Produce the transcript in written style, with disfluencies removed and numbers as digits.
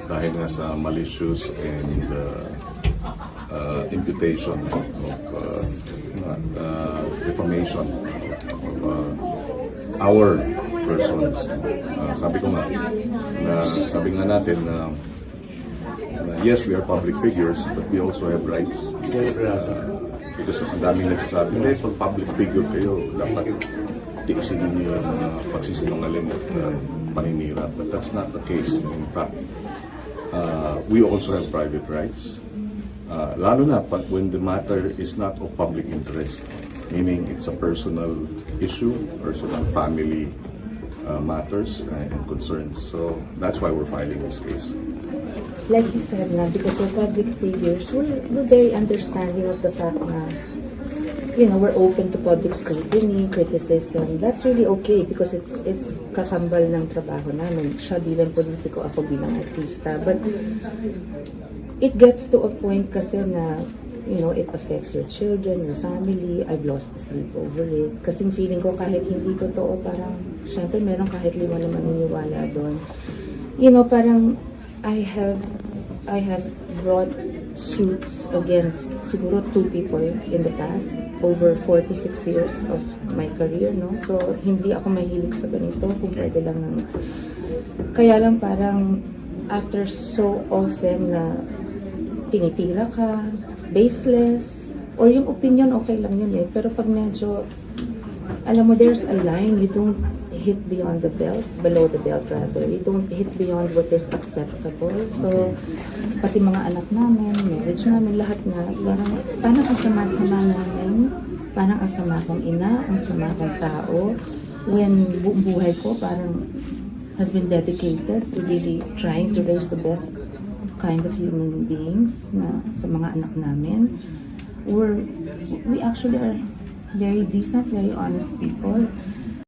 dahil nga sa malicious and imputation of defamation of our persons. Sabi nga natin na yes, we are public figures, but we also have rights. Because ang daming nagsasabi, pag public figure kayo, dapat tiisin niyo yung pagsisinungaling at paninira. But that's not the case. In fact, we also have private rights. Lalo na when the matter is not of public interest, meaning it's a personal issue, personal family matters and concerns. So that's why we're filing this case. Like you said na, because we're public figures, we're very understanding of the fact na, we're open to public scrutiny, criticism. That's really okay because it's kakambal ng trabaho namin. Siya bilang politiko, ako bilang artista. But it gets to a point kasi na, it affects your children, your family. I've lost sleep over it. Kasing feeling ko kahit hindi totoo, parang, syempre meron kahit 5 na maniniwala doon. Parang, I have brought suits against siguro 2 people in the past over 46 years of my career, no? So, hindi ako mahilig sa ganito kung pwede lang ng... Kaya lang parang after so often na tinitira ka, baseless, or yung opinion okay lang yun eh, pero pag medyo, alam mo, there's a line, you don't hit beyond the belt, below the belt rather. You don't hit beyond what is acceptable. So, pati mga anak namin, marriage namin, lahat na, parang ang sama-sama namin, parang ang sama kong ina, ang sama kong tao, when buong buhay ko parang has been dedicated to really trying to raise the best kind of human beings na sa mga anak namin. We actually are very decent, very honest people.